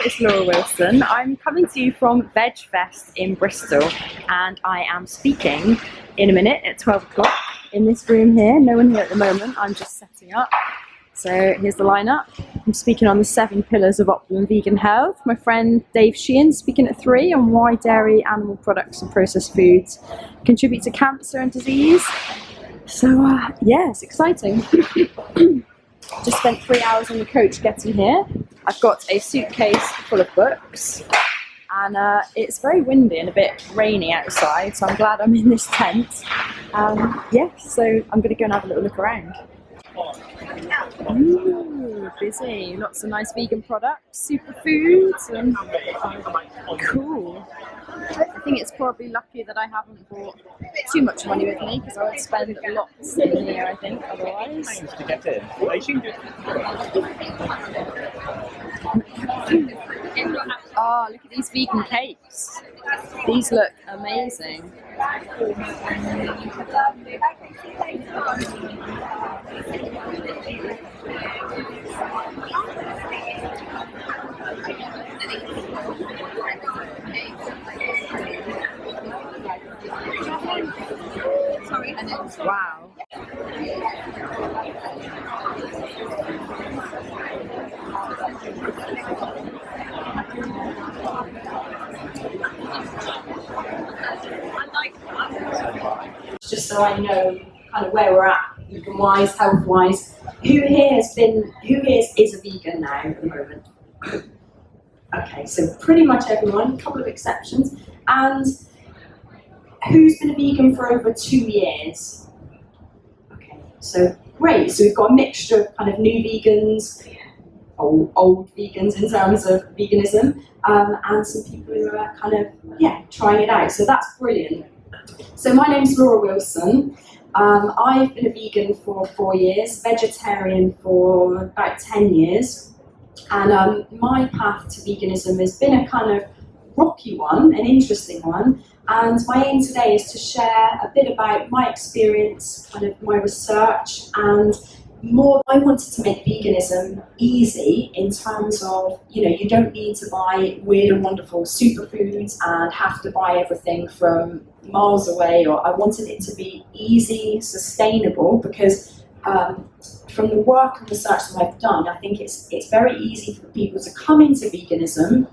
it's Laura Wilson. I'm coming to you from VEGFEST in Bristol, and I am speaking in a minute at 12 o'clock in this room here. No one here at the moment, I'm just setting up. So here's the lineup. I'm speaking on the 7 pillars of optimum vegan health. My friend Dave Sheehan speaking at 3 on why dairy, animal products and processed foods contribute to cancer and disease. So yeah, it's exciting. Just spent 3 hours on the coach getting here. I've got a suitcase full of books, and it's very windy and a bit rainy outside, so I'm glad I'm in this tent. Yeah, so I'm going to go and have a little look around. Ooh, busy. Lots of nice vegan products, superfoods, and cool. I think it's probably lucky that I haven't brought too much money with me, because I would spend lots in here, I think, otherwise. Oh, look at these vegan cakes. These look amazing. Wow. Just so I know kind of where we're at, vegan-wise, health-wise. Who here is a vegan now at the moment? Okay, so pretty much everyone, a couple of exceptions. And who's been a vegan for over 2 years? Okay, so great. So we've got a mixture of kind of new vegans, old vegans in terms of veganism, and some people who are kind of, yeah, trying it out. So that's brilliant. So my name's Laura Wilson. I've been a vegan for 4 years, vegetarian for about 10 years. And my path to veganism has been a kind of rocky one, an interesting one. And my aim today is to share a bit about my experience, kind of my research, and more. I wanted to make veganism easy in terms of, you don't need to buy weird and wonderful superfoods and have to buy everything from miles away. Or I wanted it to be easy, sustainable, because from the work and research that I've done, I think it's very easy for people to come into veganism,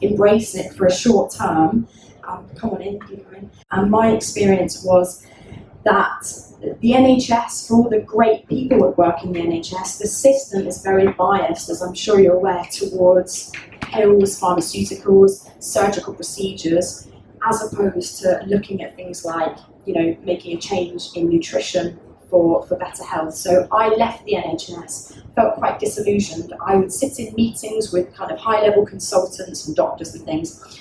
embrace it for a short term. Come on in, keep going. And my experience was that the NHS, for all the great people that work in the NHS, the system is very biased, as I'm sure you're aware, towards pills, pharmaceuticals, surgical procedures, as opposed to looking at things like, making a change in nutrition for better health. So I left the NHS, felt quite disillusioned. I would sit in meetings with kind of high-level consultants and doctors and things,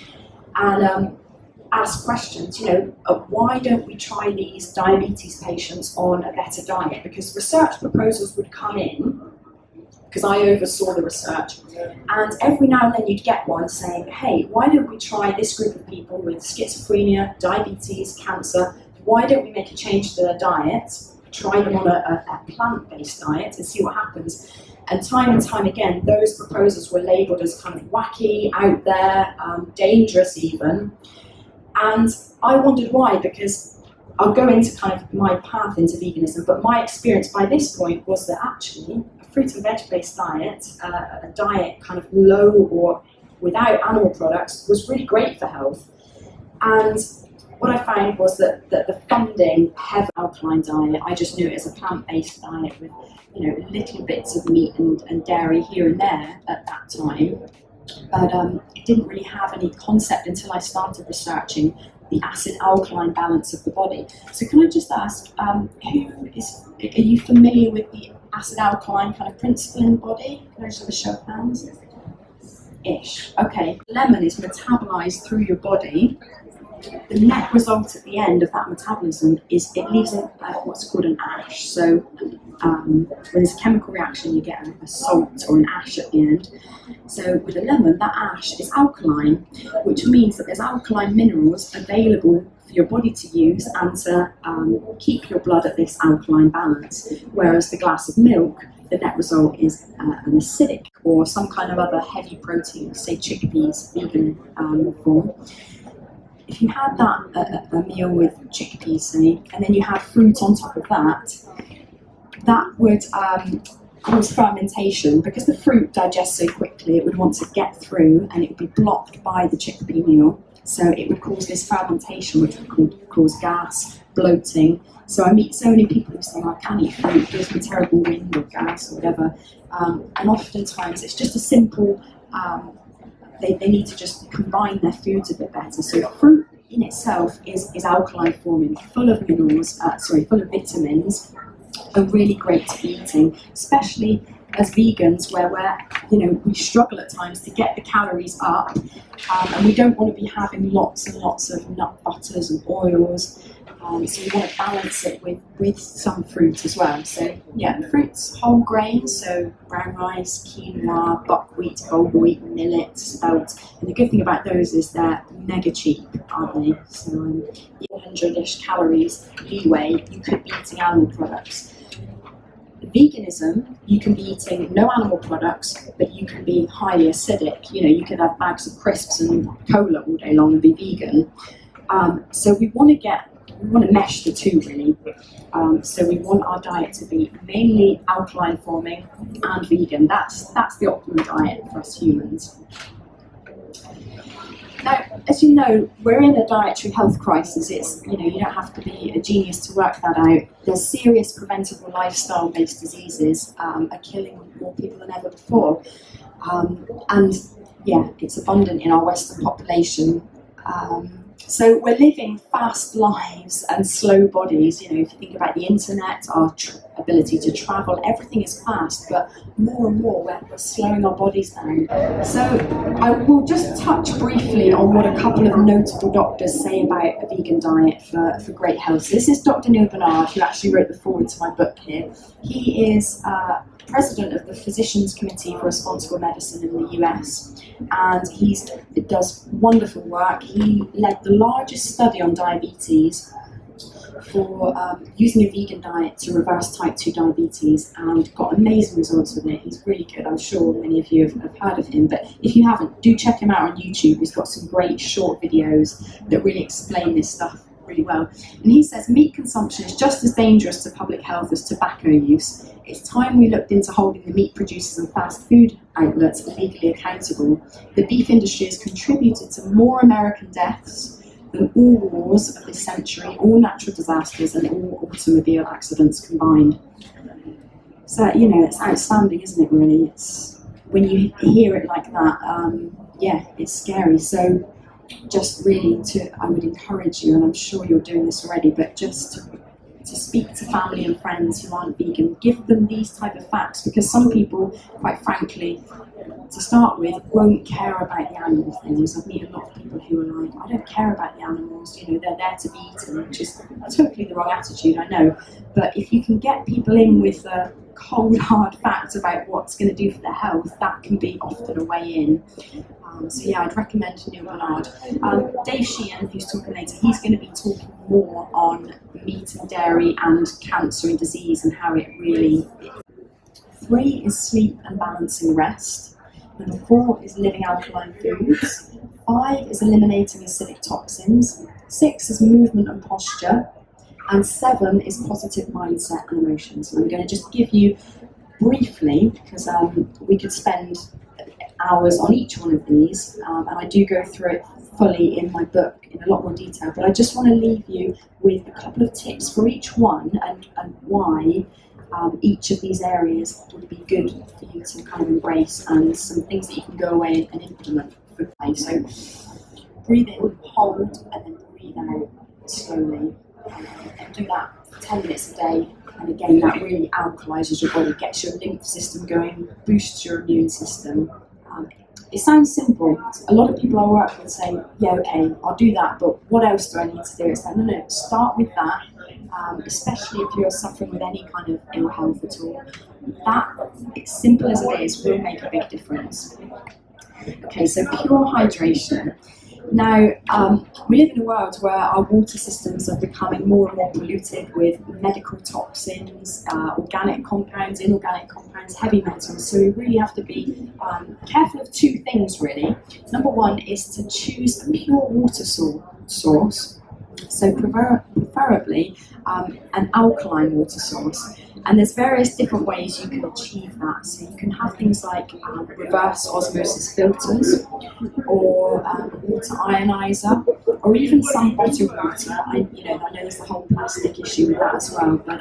and ask questions, why don't we try these diabetes patients on a better diet? Because research proposals would come in, because I oversaw the research, and every now and then you'd get one saying, hey, why don't we try this group of people with schizophrenia, diabetes, cancer, why don't we make a change to their diet, try them on a plant-based diet and see what happens? And time again, those proposals were labelled as kind of wacky, out there, dangerous even. And I wondered why, because I'll go into kind of my path into veganism, but my experience by this point was that actually a fruit and veg-based diet, a diet kind of low or without animal products, was really great for health. And what I found was that the funding, heavy alkaline diet, I just knew it as a plant-based diet with, little bits of meat and dairy here and there at that time. But it didn't really have any concept until I started researching the acid-alkaline balance of the body. So can I just ask, are you familiar with the acid-alkaline kind of principle in the body? Can I just have a show of hands? Ish. Okay. Lemon is metabolized through your body. The net result at the end of that metabolism is it leaves what's called an ash. So when there's a chemical reaction, you get a salt or an ash at the end. So with a lemon, that ash is alkaline, which means that there's alkaline minerals available for your body to use and to keep your blood at this alkaline balance. Whereas the glass of milk the net result is an acidic or some kind of other heavy protein, say chickpeas, vegan form. If you had that a meal with chickpeas, say, and then you have fruit on top of that, that would cause fermentation. Because the fruit digests so quickly, it would want to get through and it would be blocked by the chickpea meal. So it would cause this fermentation, which would cause gas, bloating. So I meet so many people who say, I can't eat fruit, it gives me terrible wind or gas or whatever. And oftentimes it's just a simple, they need to just combine their foods a bit better. So fruit in itself is alkaline forming, full of minerals, full of vitamins, are really great to be eating, especially as vegans, where we struggle at times to get the calories up, and we don't want to be having lots and lots of nut butters and oils. So we want to balance it with some fruit as well. So yeah, fruits, whole grains, so brown rice, quinoa, buckwheat, bulgur wheat, millet, spelt. And the good thing about those is they're mega cheap, aren't they? So 100-ish calories leeway, you could be eating animal products. Veganism, you can be eating no animal products, but you can be highly acidic. You could have bags of crisps and cola all day long and be vegan. So we want to mesh the two, really. So we want our diet to be mainly alkaline forming and vegan. That's the optimum diet for us humans. Now, as you know, we're in a dietary health crisis. It's, you don't have to be a genius to work that out. There's serious preventable lifestyle-based diseases are killing more people than ever before. And yeah, it's abundant in our Western population. So we're living fast lives and slow bodies. If you think about the internet, our ability to travel, everything is fast, but more and more we're slowing our bodies down. So I will just touch briefly on what a couple of notable doctors say about a vegan diet for great health. So this is Dr. Neil Barnard, who actually wrote the foreword to my book here. He is president of the Physicians Committee for Responsible Medicine in the US, and he does wonderful work. He led the largest study on diabetes for using a vegan diet to reverse type 2 diabetes, and got amazing results with it. He's really good. I'm sure many of you have heard of him, but if you haven't, do check him out on YouTube. He's got some great short videos that really explain this stuff really well. And he says meat consumption is just as dangerous to public health as tobacco use. It's time we looked into holding the meat producers and fast food outlets legally accountable. The beef industry has contributed to more American deaths than all wars of this century, all natural disasters and all automobile accidents combined. So, it's outstanding, isn't it, really? It's, when you hear it like that, yeah, it's scary. So just really I would encourage you, and I'm sure you're doing this already, but just to speak to family and friends who aren't vegan, give them these type of facts, because some people, quite frankly, to start with, won't care about the animal things. I've met a lot of people who are like, I don't care about the animals, they're there to be eaten, which is totally the wrong attitude, I know. But if you can get people in with a cold, hard facts about what's going to do for their health, that can be often a way in. So yeah, I'd recommend Neil Barnard. Dave Sheehan, who's talking later, he's going to be talking more on meat and dairy and cancer and disease and how it really... 3 is sleep and balancing rest. Number 4 is living alkaline foods. 5 is eliminating acidic toxins. 6 is movement and posture. And 7 is positive mindset and emotions. And I'm going to just give you briefly, because we could spend hours on each one of these, and I do go through it fully in my book in a lot more detail, but I just want to leave you with a couple of tips for each one and why each of these areas would be good for you to kind of embrace, and some things that you can go away and implement for life. So breathe in, hold, and then breathe out slowly, and do that for 10 minutes a day. And again, that really alkalizes your body, gets your lymph system going, boosts your immune system. It sounds simple. A lot of people I work with say, yeah, okay, I'll do that, but what else do I need to do? It's like, no, start with that, especially if you're suffering with any kind of ill health at all. That, as simple as it is, will make a big difference. Okay, so pure hydration. Now, we live in a world where our water systems are becoming more and more polluted with medical toxins, organic compounds, inorganic compounds, heavy metals. So we really have to be careful of two things, really. Number one is to choose a pure water source, so preferably an alkaline water source. And there's various different ways you can achieve that. So you can have things like reverse osmosis filters, or water ionizer, or even some bottled water. I know there's the whole plastic issue with that as well, but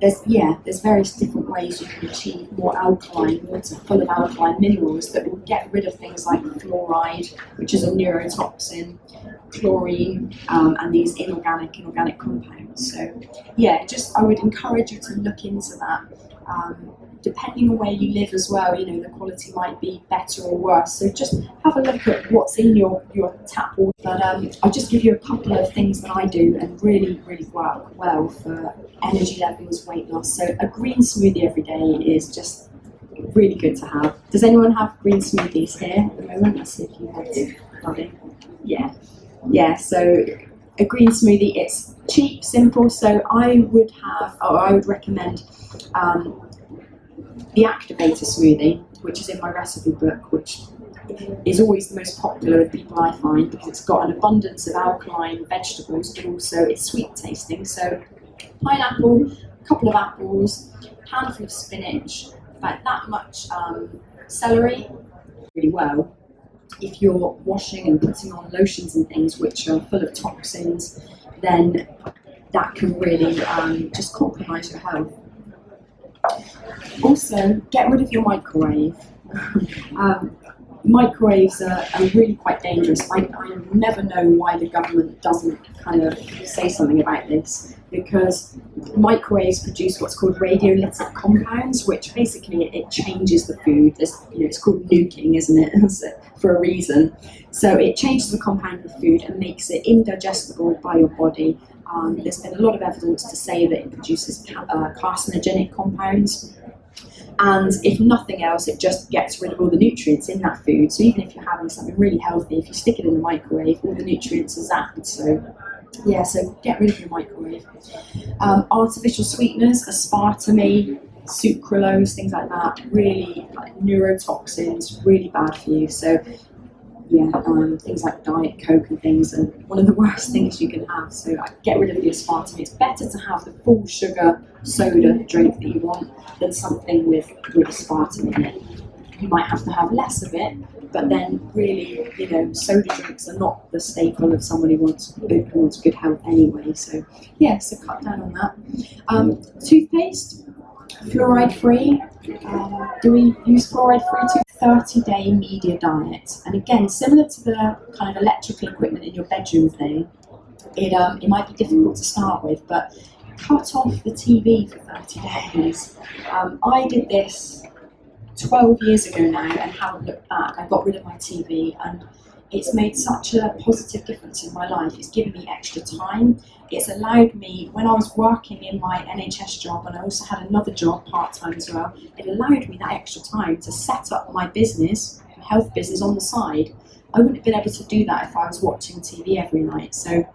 there's various different ways you can achieve more alkaline water, full of alkaline minerals that will get rid of things like fluoride, which is a neurotoxin, chlorine, and these inorganic compounds. So I would encourage you to look into that. Depending on where you live as well, the quality might be better or worse. So just have a look at what's in your tap water. But I'll just give you a couple of things that I do and really work well for energy levels, weight loss. So a green smoothie every day is just really good to have. Does anyone have green smoothies here at the moment? Let's see if you have it. Yeah, so a green smoothie, it's cheap, simple. So I would recommend the activator smoothie, which is in my recipe book, which is always the most popular with people, I find, because it's got an abundance of alkaline vegetables, but also it's sweet tasting. So pineapple, a couple of apples, handful of spinach, about that much celery, really well. If you're washing and putting on lotions and things which are full of toxins, then that can really just compromise your health. Also, get rid of your microwave. Microwaves are really quite dangerous. I never know why the government doesn't kind of say something about this, because microwaves produce what's called radiolytic compounds, which basically it changes the food. It's called nuking, isn't it, for a reason. So it changes the compound of the food and makes it indigestible by your body. There's been a lot of evidence to say that it produces carcinogenic compounds. And if nothing else, it just gets rid of all the nutrients in that food. So even if you're having something really healthy, if you stick it in the microwave, all the nutrients are zapped. So get rid of your microwave. Artificial sweeteners, aspartame, sucralose, things like that, really neurotoxins, really bad for you. So things like Diet Coke and things are one of the worst things you can have. So get rid of the aspartame. It's better to have the full sugar soda drink that you want than something with aspartame in it. You might have to have less of it, but then really, soda drinks are not the staple of someone who wants good health anyway. So cut down on that. Toothpaste, fluoride free. Do we use fluoride free toothpaste? 30-day media diet, and again, similar to the kind of electrical equipment in your bedroom thing, it might be difficult to start with, but cut off the TV for 30 days. I did this 12 years ago now and haven't looked back. I got rid of my TV and it's made such a positive difference in my life. It's given me extra time. It's allowed me, when I was working in my NHS job, and I also had another job part-time as well, it allowed me that extra time to set up my business, health business, on the side. I wouldn't have been able to do that if I was watching TV every night. So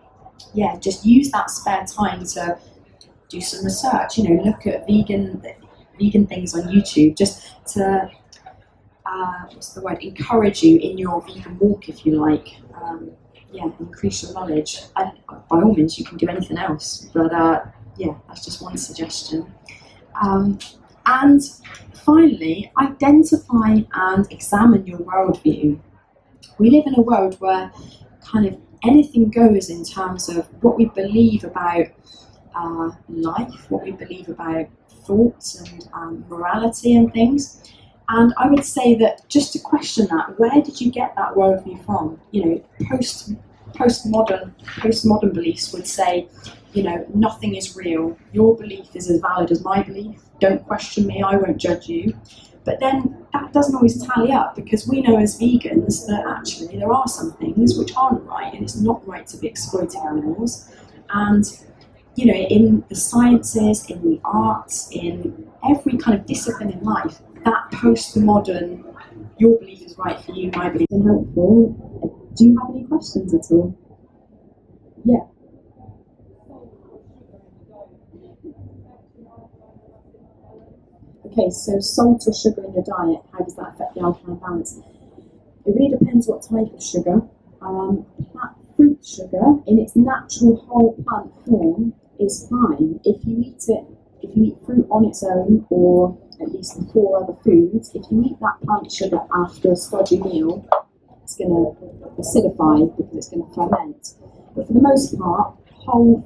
just use that spare time to do some research, look at vegan things on YouTube, just to encourage you in your vegan walk, if you like. Increase your knowledge. And by all means, you can do anything else, but that's just one suggestion. And finally, identify and examine your worldview. We live in a world where kind of anything goes in terms of what we believe about life, what we believe about thoughts and morality and things. And I would say that just to question that, where did you get that worldview from? Postmodern beliefs would say, nothing is real. Your belief is as valid as my belief. Don't question me, I won't judge you. But then that doesn't always tally up, because we know as vegans that actually there are some things which aren't right, and it's not right to be exploiting animals. And in the sciences, in the arts, in every kind of discipline in life, that postmodern, your belief is right for you, my belief is helpful. Do you have any questions at all? Yeah. Okay, so salt or sugar in your diet, how does that affect the alkaline balance? It really depends what type of sugar. Fruit sugar in its natural whole plant form is fine. If you eat fruit on its own, or at least the 4 other foods, if you eat that plant sugar after a stodgy meal, it's going to acidify because it's going to ferment. But for the most part, whole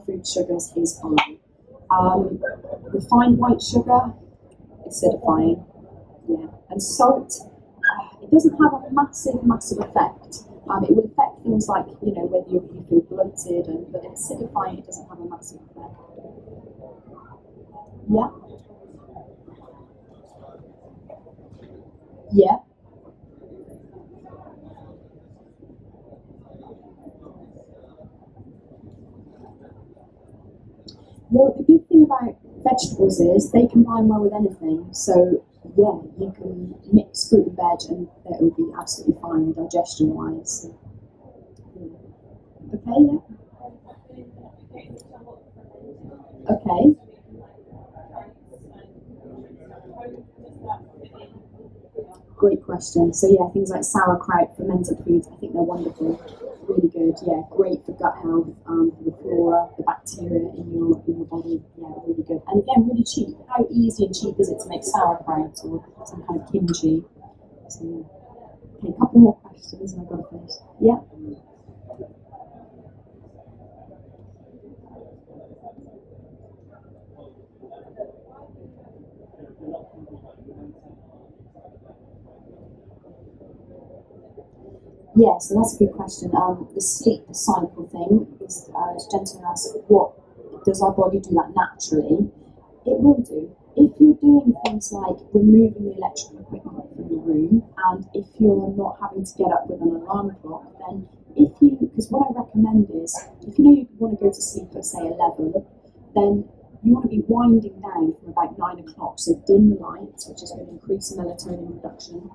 food sugars is fine. Refined white sugar, acidifying, yeah. And salt, it doesn't have a massive effect. It will affect things like, whether you feel bloated, but acidifying, it doesn't have a massive effect. Yeah? Yeah? Well, the good thing about vegetables is they combine well with anything. So, yeah, you can mix fruit and veg and it will be absolutely fine digestion-wise. Okay, yeah. Okay. Great question. So yeah, things like sauerkraut, fermented foods, I think they're wonderful. Really good. Yeah, great for gut health, for the flora, the bacteria in your body. Yeah, really good. And again, really cheap. How easy and cheap is it to make sauerkraut or some kind of kimchi? So yeah. Okay, a couple more questions and I've got to finish. Yeah. Yeah, so that's a good question. The sleep cycle thing is, this gentleman asked, what does our body do that naturally? It will do. If you're doing things like removing the electrical equipment from the room, and if you're not having to get up with an alarm clock, then because what I recommend is, if you want to go to sleep at say 11, then you want to be winding down from about 9 o'clock, so dim the lights, which is going to increase melatonin production.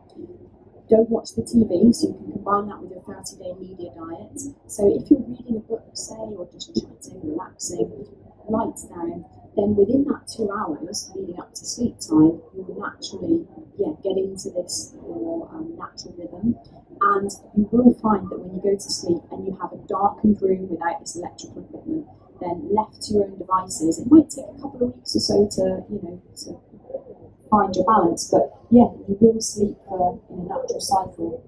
Don't watch the TV, so you can combine that with your 30-day media diet. So if you're reading a book, say, or just chatting, relaxing, lights down, then within that 2 hours leading up to sleep time, you will naturally get into this more natural rhythm. And you will find that when you go to sleep and you have a darkened room without this electrical equipment, then left to your own devices, it might take a couple of weeks or so to find your balance, but yeah, you will sleep in a natural cycle.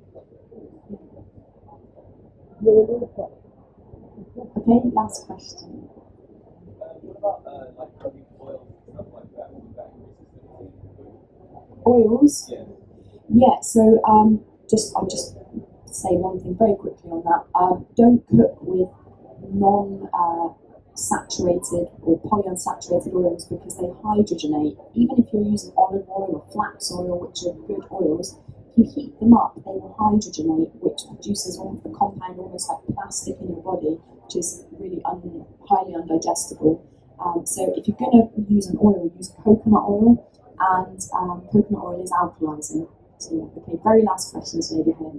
Okay, last question. Oils? Yeah, so I'll just say one thing very quickly on that. Don't cook with non-saturated or polyunsaturated oils because they hydrogenate. Even if you're using olive oil or flax oil, which are good oils, if you heat them up, they will hydrogenate, which produces a compound almost like plastic in your body, which is really highly undigestible. So if you're going to use an oil, use coconut oil, and coconut oil is alkalizing. So yeah, okay, very last questions maybe here.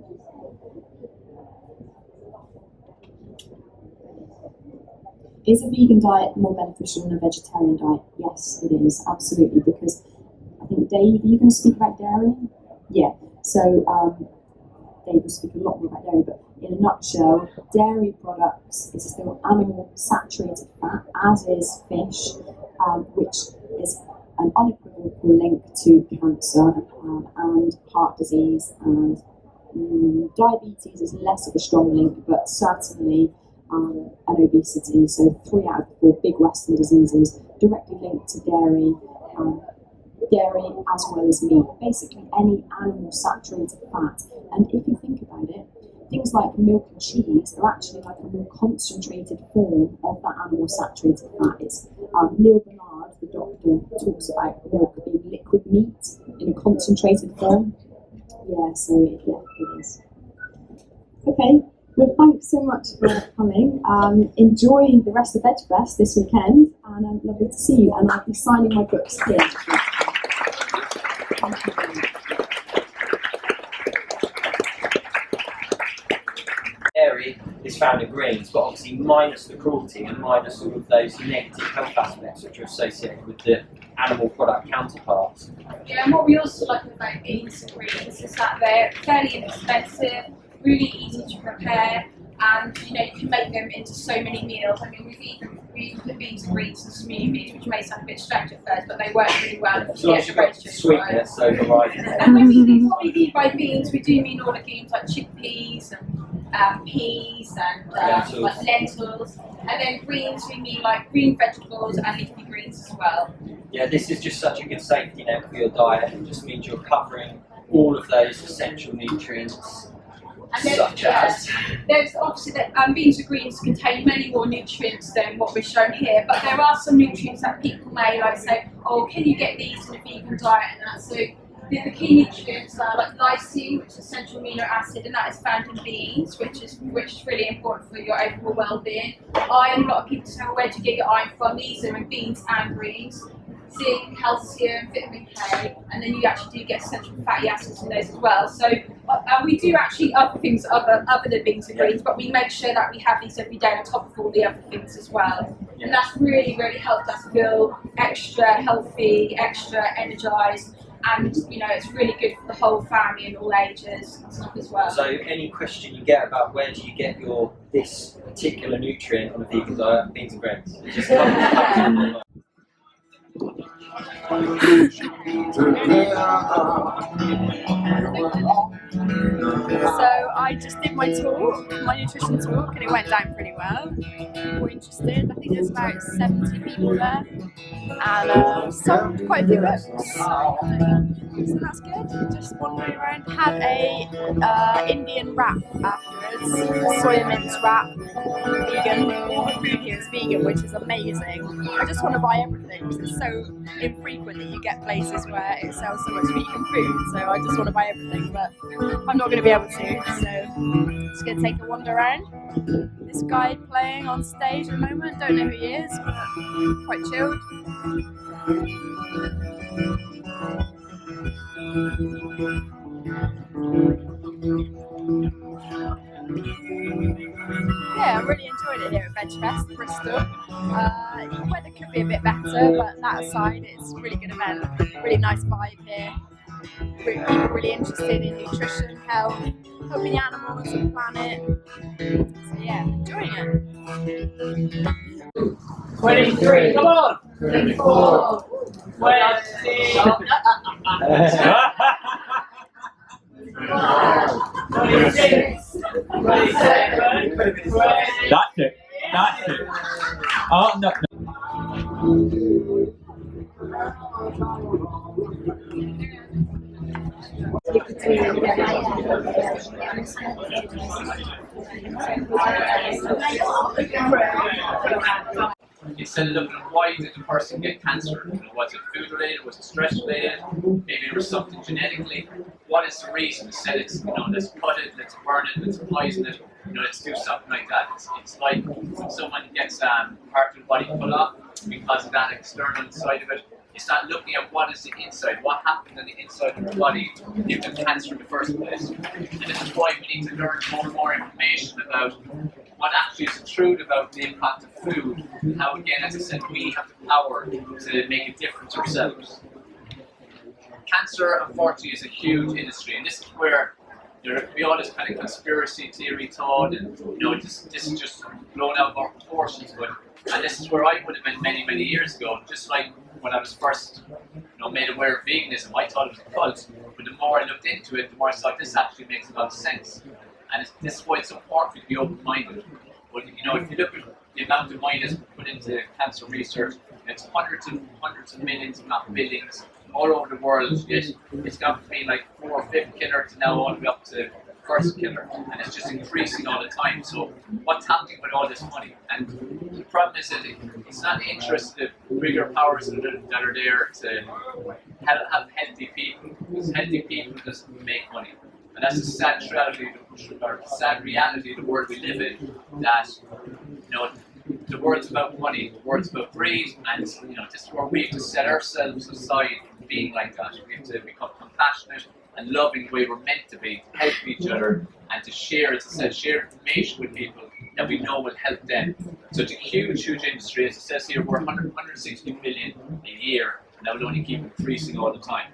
Is a vegan diet more beneficial than a vegetarian diet? Yes, it is, absolutely, because I think, Dave, are you going to speak about dairy? Yeah, so Dave will speak a lot more about dairy, but in a nutshell, dairy products is still animal saturated fat, as is fish, which is an unequivocal link to cancer and heart disease, and diabetes is less of a strong link, but certainly and obesity. So 3 out of 4 big Western diseases directly linked to dairy, dairy as well as meat, basically any animal saturated fat. And if you think about it, things like milk and cheese are actually like a more concentrated form of that animal saturated fat. It's Neil Bernard, the doctor, talks about milk being liquid meat in a concentrated form. Yeah, so it is. Okay. Well, thanks so much for coming. Enjoy the rest of VEGFEST this weekend, and lovely to see you. And I'll be signing my books here. Thank you very much. dairy is found in greens, but obviously minus the cruelty and minus all of those negative health aspects which are associated with the animal product counterparts. Yeah, and what we also like about beans and greens is that they're fairly inexpensive, really easy to prepare, and you know you can make them into so many meals. I mean, we put beans and greens in smoothies, which may sound a bit strange at first, but they work really well. As long as you've got sweetness overriding. And when we mean what we mean by beans, we do mean all the greens like chickpeas and peas and like lentils, and then greens we mean like green vegetables and leafy greens as well. Yeah, this is just such a good safety net for your diet. It just means you're covering all of those essential nutrients. And then, such as? There's obviously that beans and greens contain many more nutrients than what we're shown here, but there are some nutrients that people may like say, oh, can you get these in a vegan diet and that? So the key nutrients are like lysine, which is essential amino acid, and that is found in beans, which is really important for your overall well-being. Iron, a lot of people say, well, where do you get your iron from? These are in beans and greens. Zinc, calcium, vitamin K, and then you actually do get essential fatty acids in those as well. So we do actually other things other than beans and greens, but we make sure that we have these every day on top of all the other things as well. Yeah. And that's really helped us feel extra healthy, extra energised, and you know it's really good for the whole family and all ages and stuff as well. So any question you get about where do you get this particular nutrient on a vegan diet, beans and greens, it just comes in the mind. So I just did my talk, my nutrition talk, and it went down pretty well. We're interested. I think there's about 70 people there, and sold quite a few books. So that's good. Just wandering around. Had a Indian wrap afterwards, soya mince wrap, vegan. All the food here is vegan, which is amazing. I just want to buy everything because it's so infrequent that you get places where it sells so much vegan food. So I just want to buy everything, but I'm not going to be able to. So just going to take a wander around. This guy playing on stage at the moment. Don't know who he is, but quite chilled. Yeah, I really enjoyed it here at VEGFEST, Bristol. The weather could be a bit better, but that aside, it's a really good event. Really nice vibe here. People really interested in nutrition, health, helping the animals and the planet. So yeah, enjoying it. 23, come on! 24, 20, 26, 27, 28. That's it. That's it. Oh, no. Instead of looking at why did the person get cancer, was it food related, was it stress related, maybe it was something genetically, what is the reason? Instead it's, let's cut it, let's burn it, let's poison it, let's do something like that. It's like when someone gets part of the body cut off because of that external side of it. It's not looking at what is the inside, what happened on the inside of the body to give them cancer in the first place. And this is why we need to learn more and more information about what actually is the truth about the impact of food, and how, again, as I said, we have the power to make a difference ourselves. Cancer, unfortunately, is a huge industry, and this is where there could be all this kind of conspiracy theory thought, and this is just blown out of our proportions. And this is where I would have been many, many years ago, just like when I was first made aware of veganism. I thought it was a cult, but the more I looked into it, the more I saw this actually makes a lot of sense. And this is why it's so important to be open-minded. But if you look at the amount of money that's put into cancer research, it's hundreds of millions, if not billions, all over the world. It's gone from being like 4th or 5th killer to now all the way up to first killer, and it's just increasing all the time. So what's happening with all this money? And the problem is that it's not the interest of the bigger powers that are there to have healthy people, because healthy people just make money. And that's the sad reality of the world we live in, that the world's about money, the world's about greed, and this is where we have to set ourselves aside from being like that. We have to become compassionate, and loving the way we're meant to be, to help each other and to share, as I said, share information with people that we know will help them. Such a huge, huge industry. As it says here, we're 160 million a year, and that will only keep increasing all the time.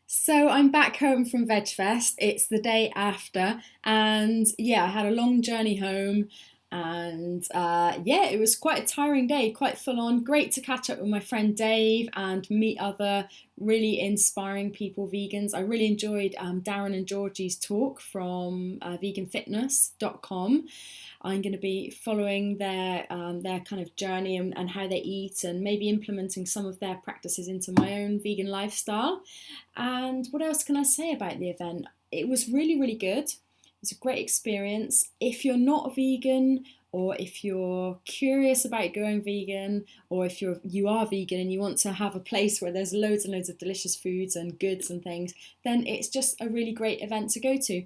So I'm back home from VEGFEST. It's the day after, and yeah, I had a long journey home, and yeah, it was quite a tiring day, quite full on. Great to catch up with my friend Dave and meet other really inspiring people, vegans. I really enjoyed Darren and Georgie's talk from veganfitness.com. I'm going to be following their kind of journey and how they eat, and maybe implementing some of their practices into my own vegan lifestyle. And what else can I say about the event? It was really, really good. It was a great experience. If you're not vegan, or if you're curious about going vegan, or if you are vegan and you want to have a place where there's loads and loads of delicious foods and goods and things, then it's just a really great event to go to.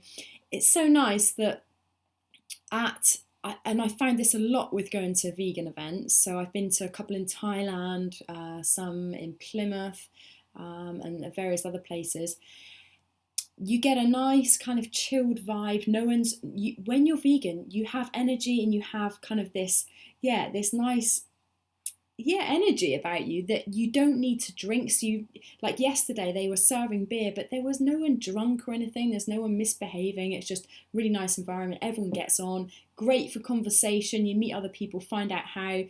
It's so nice that and I found this a lot with going to vegan events. So I've been to a couple in Thailand, some in Plymouth, and various other places. You get a nice kind of chilled vibe. When you're vegan, you have energy, and you have kind of this nice energy about you that you don't need to drink. So like yesterday they were serving beer, but there was no one drunk or anything. There's no one misbehaving. It's just really nice environment. Everyone gets on. Great for conversation. You meet other people, find out how,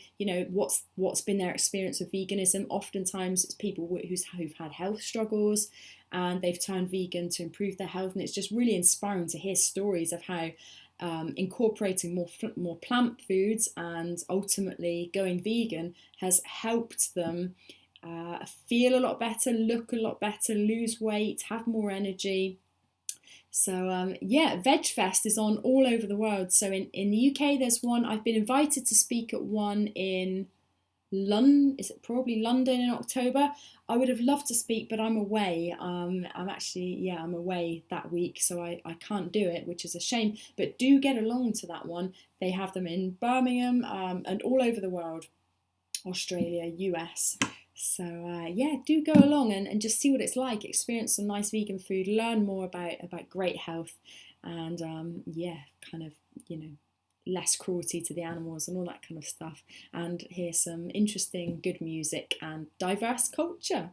what's been their experience with veganism. Oftentimes it's people who've had health struggles and they've turned vegan to improve their health, and it's just really inspiring to hear stories of how incorporating more plant foods and ultimately going vegan has helped them feel a lot better, look a lot better, lose weight, have more energy. So yeah, VEGFEST is on all over the world. So in the UK there's one. I've been invited to speak at one in London. Is it probably London in October? I would have loved to speak, but I'm away. I'm away that week, so I can't do it, which is a shame. But do get along to that one. They have them in Birmingham and all over the world, Australia, US. So yeah, do go along and just see what it's like. Experience some nice vegan food. Learn more about great health, and kind of less cruelty to the animals and all that kind of stuff, and hear some interesting good music and diverse culture.